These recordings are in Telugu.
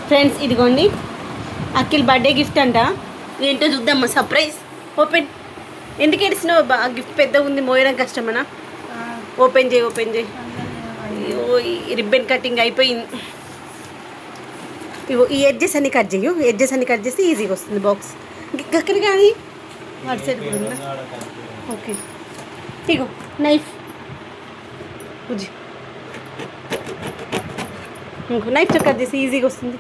ఫ్రెండ్స్ ఇదిగోండి అఖిల్ బర్త్డే గిఫ్ట్ అంట. ఏంటో చూద్దామా, సర్ప్రైజ్. ఓపెన్. ఎందుకు ఏడిసినావు? గిఫ్ట్ పెద్దగా ఉంది, మోయడం కష్టమనా? ఓపెన్ చేయి, ఓపెన్ చేయి. అయ్యో, ఈ రిబ్బన్ కటింగ్ అయిపోయింది. ఇగో ఈ ఎడ్జెస్ అన్ని కట్ చేయు, ఎడ్జెస్ అన్ని కట్ చేస్తే ఈజీగా వస్తుంది బాక్స్. అక్కడ కానీ వాటి సైడ్ కూడా ఉందా? ఓకే, ఇగో నైఫ్. బుజ్జి ఇంకో నైఫ్తో కట్ చేస్తే ఈజీగా వస్తుంది.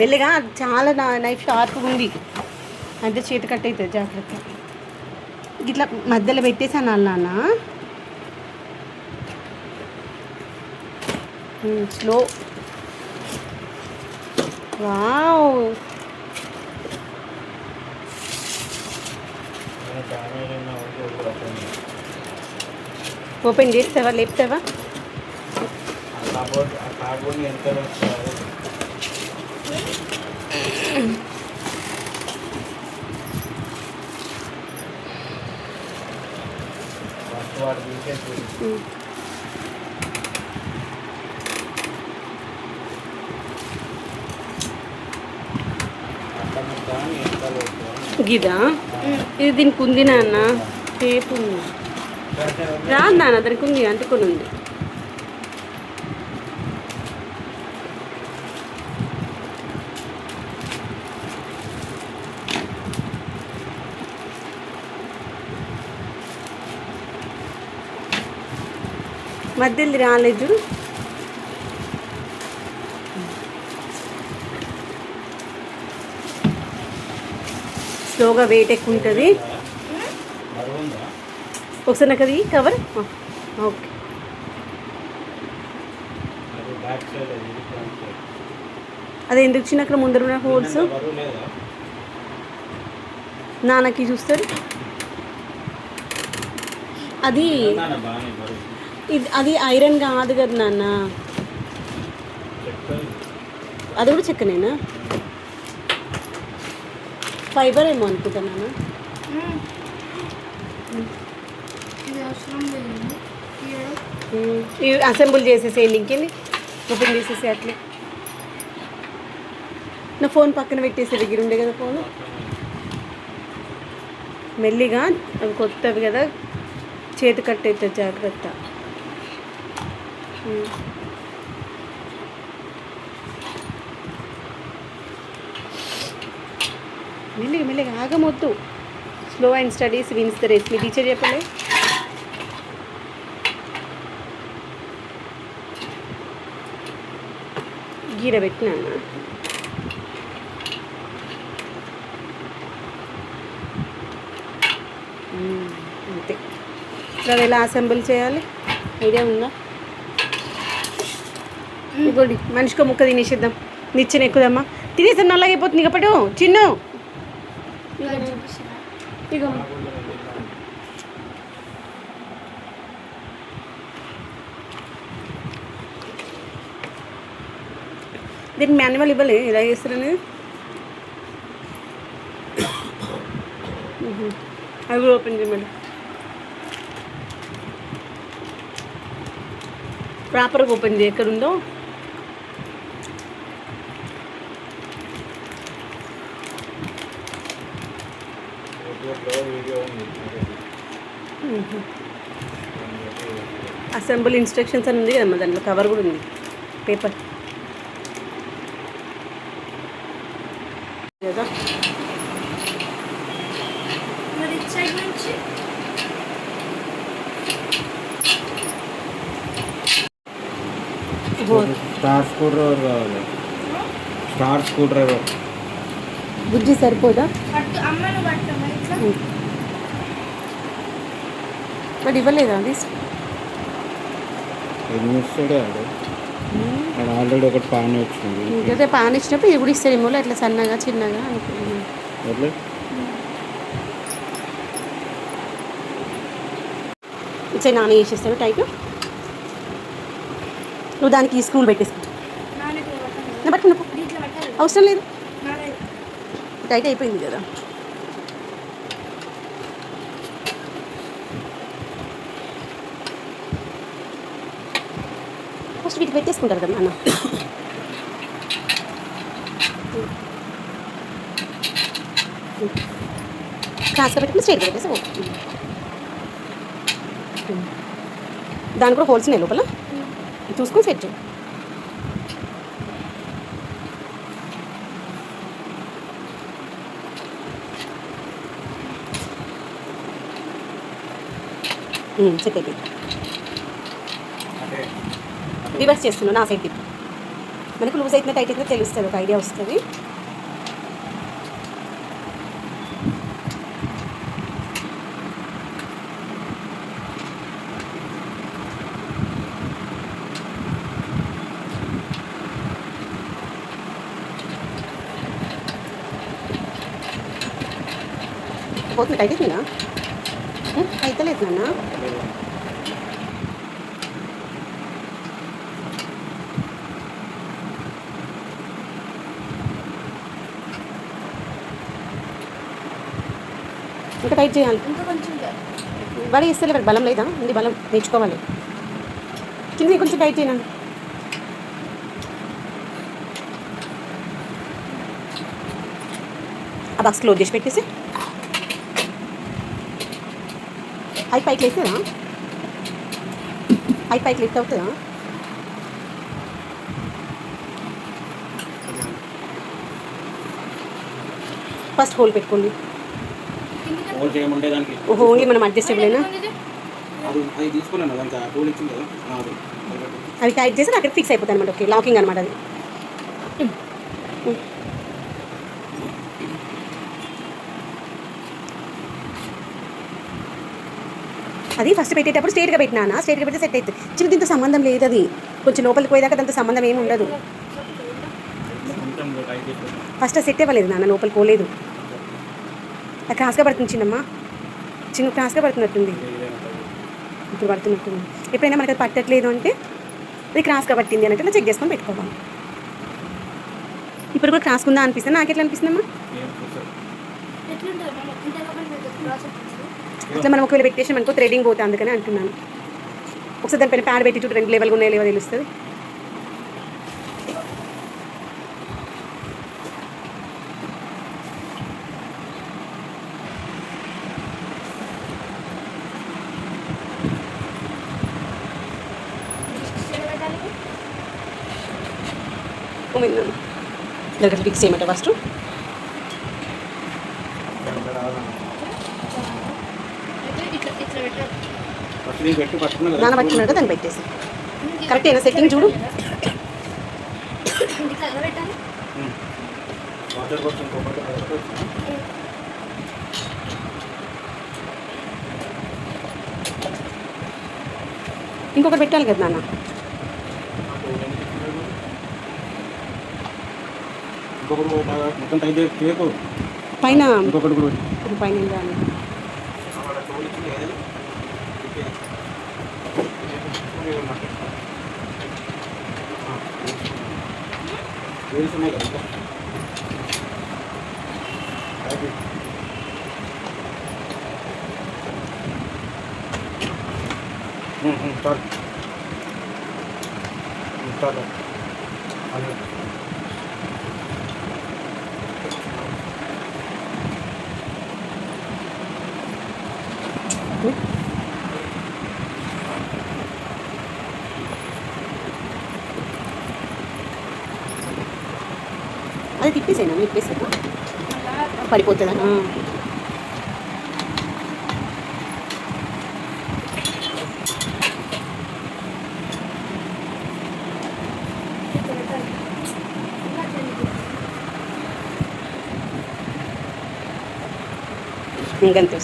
మెల్లగా, చాలా నైఫ్ షార్ప్గా ఉంది, అంటే చేతి కట్ అవుతుంది, జాగ్రత్త. ఇట్లా మధ్యలో పెట్టేసి అనాలి నాన్న, స్లో. వావ్, ఓపెన్ చేస్తావా, లేపుతావా? గిదా ఇది దీనికి ఉంది నాన్న, టేపు ఉంది. రాదు నాన్న, దానికి ఉంది, అంటుకొని ఉంది. మధ్యలో రాలేదు. స్లోగా వెయిట్ ఎక్కువ ఉంటుంది. ఒకసారి నాకు అది కవర్. ఓకే, అది ఎందుకు చిన్న అక్కడ ముందర హోల్స్ నాన్నకి చూస్తాడు. అది ఇది అది ఐరన్ కాదు కదా నాన్న, అది కూడా చెక్కనేనా? ఫైబర్ ఏమో అనుకుంటా నాన్న. ఇవి అసెంబుల్ చేసేసేయండి, ఇంకెళ్ళి ఓపెన్ చేసేసి అట్లే. నా ఫోన్ పక్కన పెట్టేసే, దగ్గర ఉండే కదా ఫోను. మెల్లిగా, అవి కొత్తవి కదా, చేతి కట్టేస్తుంది, జాగ్రత్త. మెల్లిగా మెల్లిగా, ఆగమొద్దు. Slow and steady wins the race, మీ టీచర్ చెప్పలే? గీర పెట్టినా అంతే. అది ఎలా అసెంబుల్ చేయాలి ఐడియా ఉందా? ఇంకోటి మనిషికో ముక్క తినేసేద్దాం, నిచ్చెన ఎక్కుదమ్మా. తినేసాం, నల్లగైపోతుంది కాబట్టి చిన్ను. ఇగో దీనికి మాన్యువల్ ఇవ్వలే, ఎలా చేస్తారని. అవి కూడా ఓపెన్ చేయమని ప్రాపర్గా ఓపెన్ చేయ, ఎక్కడుందో. అసెంబుల్ ఇన్స్ట్రక్షన్స్ అని ఉంది కదమ్మా, దాంట్లో కవర్ కూడా ఉంది, పేపర్ కదా. స్టార్ స్క్రూ డ్రైవర్ కావాలి, star screw driver. Bujji Saripodhaa? But ఇవ్వలేదా అది? ఎన్ని ఇస్తాడే ఆల్రెడీ ఒకటి పాన్ వచ్చింది. ఇంకైతే పాన్ ఇచ్చినప్పుడు ఇది కూడా ఇస్తాడేమో, అట్లా సన్నగా చిన్నగా అనుకుంటున్నాను. ఇచ్చే నాన్న వేసేస్తాడు టైట్. నువ్వు దానికి ఈ స్కూల్ పెట్టేసుకో, పట్టుకున్నా అవసరం లేదు, టైట్ అయిపోయింది కదా. ఫస్ట్ వీటికి పెట్టేసుకుంటారు కదా అన్న. క్రాస్గా పెట్టుకుని స్ట్రైట్గా పెట్టేసి ఓకే. దాని కూడా హోల్స్ ఉన్నాయి లోపల, చూసుకొని సెట్ చేయి. సెట్ అయిపోయింది. రివర్స్ చేస్తున్నాను నా సైడ్ టిప్. మనకు లూజ్ అవుతుందో టైట్ అవుతుందో తెలుస్తుంది, ఒక ఐడియా వస్తుంది. పోతుంది, టైట్ అవుతుందా? అయితలేదు నాన్న. ఇంకా టైట్ చేయాలి. వాడు ఇస్తలే, వాడు బలం లేదా? ఉంది బలం, నేర్చుకోవాలి. కింద కొంచెం టైట్ చేయను. ఆ బాక్స్ క్లోజ్ చేసి పెట్టేసి అవి పైకి లేస్తుందా? అవి పైకి లిఫ్ట్ అవుతుందా? ఫస్ట్ హోల్ పెట్టుకోండి. ఓహో, ఓన్లీ మనం అడ్జస్టబుల్నా? అవి టైట్ చేసి అక్కడ ఫిక్స్ అయిపోతాయి అనమాట. ఓకే, లాకింగ్ అనమాట అది. అది ఫస్ట్ పెట్టేటప్పుడు స్ట్రైట్గా పెట్టినా, స్ట్రైట్గా పెడితే సెట్ అవుతుంది. చిన్న దీంతో సంబంధం లేదు, అది కొంచెం లోపలికి పోయేదాకా దాంతో సంబంధం ఏమి ఉండదు. ఫస్ట్ సెట్ ఇవ్వలేదు నాన్న, లోపలికి పోలేదు. అది క్రాస్గా పడుతుంది చిన్నమ్మ, చిన్న క్రాస్గా పడుతున్నట్టుంది. ఇప్పుడు పడుతున్నట్టుంది. ఎప్పుడైనా మనకి అది పట్టట్లేదు అంటే అది క్రాస్గా పట్టింది అని అంటే చెక్ చేసుకొని పెట్టుకోవాలి. ఇప్పుడు కూడా క్రాస్ ఉందా అనిపిస్తుంది, నాకు ఎట్లా అనిపిస్తుందమ్మా? అట్లా మనం ఒకవేళ పెట్టేసి మనకు థ్రెడింగ్ పోతే అందుకని అంటున్నాను. ఒకసారి దానిపైన ప్యాడ్ పెట్టి చూడు, 2 లెవెల్గా ఉన్నాయో లేవో తెలుస్తుంది. దగ్గర ఫిక్స్ చేయమంట ఫస్ట్. నాన్న పట్టుకున్నాడు, దాన్ని పెట్టేసి కరెక్ట్ అయినా సెట్టింగ్ చూడు. ఇంకొకటి పెట్టాలి కదా నాన్న. పైన పైన అది తిప్పేసేనా? తిప్పేసా పడిపోతుందా? ఇంకంతే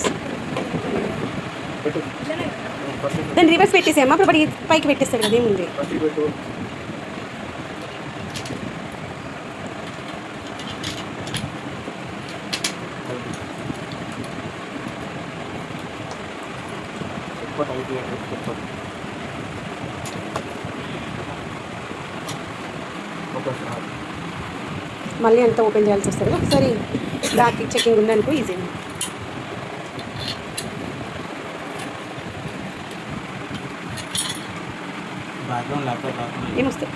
దాన్ని రివర్స్ పెట్టేసామా, అప్పుడు పైకి పెట్టేస్తాడు కదా, ఏముంది. మళ్ళీ అంతా ఓపెన్ చేయాల్సి వస్తుంది. ఒకసారి బ్యాక్ చెకింగ్ ఉందనుకో ఈజీ. బ్యాక్ ల్యాప్టాప్ ఏమొస్తాయి?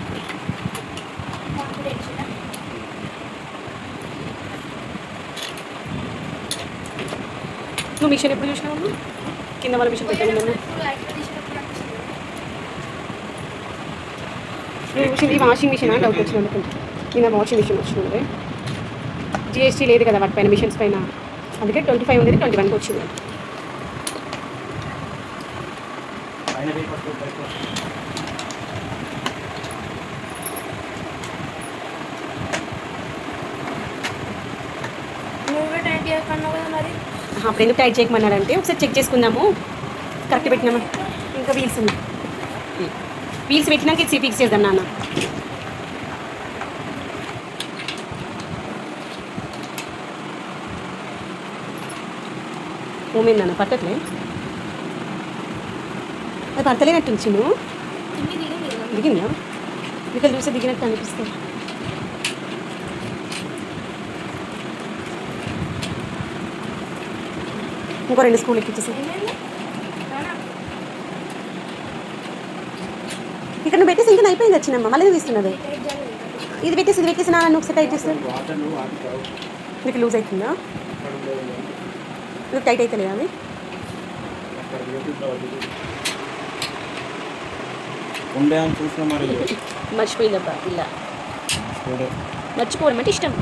నువ్వు మిషన్ ఎప్పుడు చూసినావు? కింద వాళ్ళ మిషన్ పెట్టాను నువ్వు చూసింది వాషింగ్ మిషన్ డౌట్ వచ్చింది అనుకుంటా. కింద వాషింగ్ మిషన్ వచ్చింది. జిఎస్టీ లేదు కదా వాటి పైన, మిషన్స్ పైన. అందుకే 25 ఉండేది 21కి వచ్చింది. అప్పుడు ఎందుకు టైట్ చేయమన్నాడంటే ఒకసారి చెక్ చేసుకుందాము, కరెక్ట్ పెట్టినామా. ఇంకా వీల్స్ ఉన్నాయి, వీల్స్ పెట్టినాక ఇది ఫిక్స్ చేద్దాం నాన్న. ఓమే నాన్న పట్టట్లే, అది పడతలేనట్టు చిన్ను. దిగిందా? ఇక్కడ చూస్తే దిగినట్టు అనిపిస్తుంది. ఇంకో 2 స్కూల్ ఎక్కించేసి ఇక్కడ నువ్వు పెట్టేసి ఇంకా అయిపోయింది వచ్చినమ్మా. మళ్ళీ నువ్వు ఇస్తున్నది ఇది పెట్టేసి నాన్న ఒకసారి టైట్ చేస్తాను. నీకు లూజ్ అవుతుందా? నీకు టైట్ అవుతలేదు అది. మర్చిపోయిందబ్బా ఇలా. మర్చిపోవడం అంటే ఇష్టం.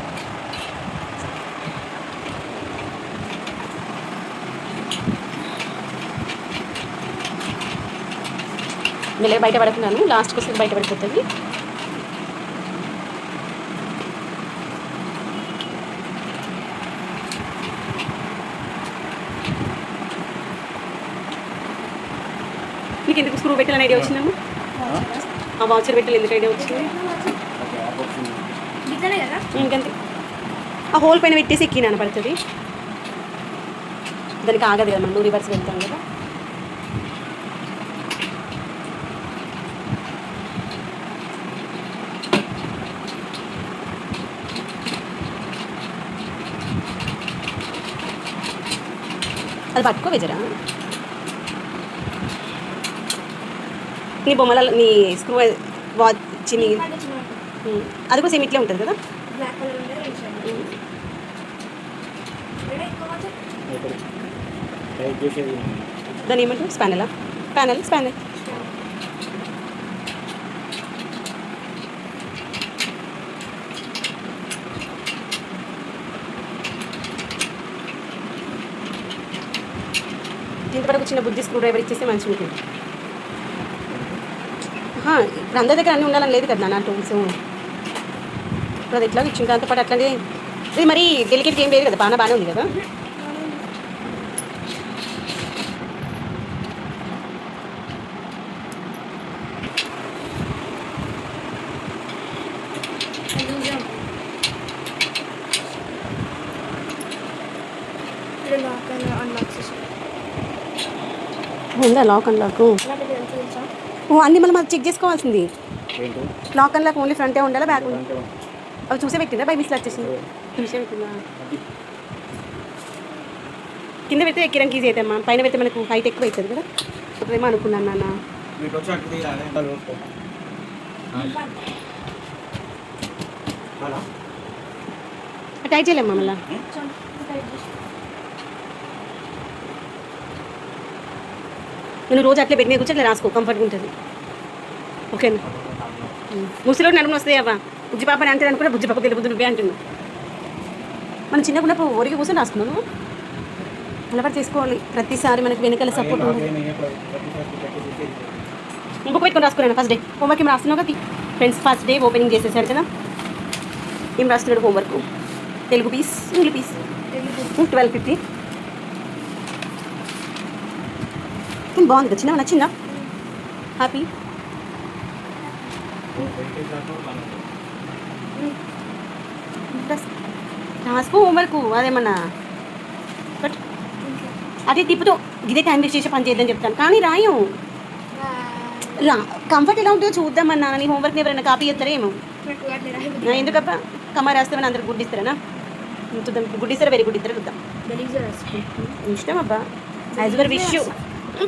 మెల్లగా బయట పడుతున్నాను, లాస్ట్కి వస్తే బయట పడిపోతుంది. నీకు ఎందుకు స్క్రూ పెట్టాలని ఐడియా వచ్చిందమ్మా? ఆ వాచర్ పెట్టాలి ఎందుకు ఐడియా వచ్చింది? ఇంకంతే, ఆ హోల్ పైన పెట్టేసి ఎక్కినాను పడుతుంది. దానికి ఆగదు కదా, మనం రివర్స్ వెళ్తాం కదా. అది పట్టుకో బెజరా. నీ బొమ్మల నీ స్క్రూ వాచ్ చిన్ని అది కూడా సేమ్ ఇట్లే ఉంటుంది కదా. దాని ఏమంటారు? స్పానెలా? స్పానెల్. ఇంతవరకు చిన్న బుద్ధి స్క్రూ డ్రైవర్ ఇచ్చేస్తే మంచిగా ఉంటుంది. ఇప్పుడు అందరి దగ్గర అన్నీ ఉండాలని లేదు కదా నా టూల్స్. ఇప్పుడు అది ఎట్లా ఇచ్చిన దాంతో పాటు అట్లాంటి ఇది మరి డెలికేట్గా ఏం లేదు కదా, బాగానే ఉంది కదా. ఉందా లాక్ అండ్ లాక్? అన్నీ మళ్ళీ మాకు చెక్ చేసుకోవాల్సింది. లాక్ అండ్ లాక్ ఓన్లీ ఫ్రంటే ఉండాలా, బ్యాక్ ఉండాలి? అవి చూసే పెట్టిందా? బై మిస్లో వచ్చేసింది. చూసే పెట్టిందా? కింద పెడితే ఎక్కడానికి ఈజీ అవుతామ్మా, పైన పెడితే మనకు హైట్ ఎక్కువ అవుతుంది కదా. ఇప్పుడేమో అనుకున్నాను నాన్న. టైట్ చేయలేమ్మా మళ్ళీ. నేను రోజు అట్లే పెట్టిన కూర్చో అట్లా రాసుకో, కంఫర్ట్గా ఉంటుంది. ఓకేనా? ముసలిలో నడుము వస్తాయి అవ్వ. బుజ్జి పాపని అంటే అనుకున్నా, బుజ్జి పాప తెలియదు నువ్వే అంటున్నా. మనం చిన్నగా ఉన్నప్పుడు ఒరిగి కూర్చొని రాసుకున్నాను. అలవాటు చేసుకోవాలి ప్రతిసారి, మనకి వెనకాల సపోర్ట్ ఉంటుంది. ఇంకొక పెట్టుకొని రాసుకున్నాను. ఫస్ట్ డే హోంవర్క్ ఏం రాస్తున్నావు కదా ఫ్రెండ్స్. ఫస్ట్ డే ఓపెనింగ్ చేసేసాడు కదా. ఏం రాస్తున్నాడు homework? Telugu piece, English piece. 1250. బాగుంది కదా, చిన్న నచ్చిందా? హ్యాపీ? రాసుకో హోంవర్క్. అదేమన్నా బట్ అదే తిప్పుతో ఇదే టైం వేస్ట్ చేసే పని చేద్దని చెప్తాను, కానీ రాయం. కంఫర్ట్ ఎలా ఉంటుందో చూద్దామన్నా. నీ హోంవర్క్ ఎవరైనా కాపీ చేస్తారా ఏమో? ఎందుకబ్బా కమ్మ రాస్తామని అందరికి గుడ్డిస్తారా? చూద్దాం, గుడ్డిస్తారా వెరీ గుడ్ ఇద్దరు చూద్దాం. ఇష్టం అబ్బా. As your wish.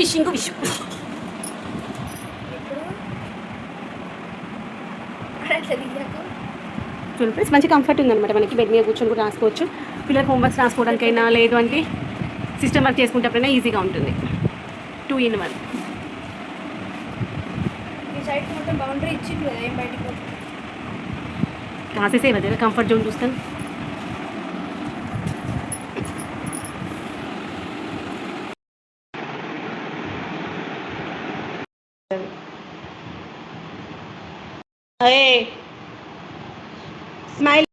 విష్ ఇంకో విష్. చూడండి ఫ్రెండ్స్, మంచి కంఫర్ట్ ఉందన్నమాట. మనకి బెడ్ మీద కూర్చొని కూడా రాసుకోవచ్చు. పిల్లలు హోంవర్క్స్ రాసుకోవడానికైనా లేదు అంటే సిస్టమ్ వర్క్ చేసుకుంటప్పుడైనా ఈజీగా ఉంటుంది. 2 in 1. బౌండరీ ఇచ్చింది కదా, ఏం బయటికి రాసేసే వదిలే, కంఫర్ట్ జోన్ చూస్తాను. స్మైల్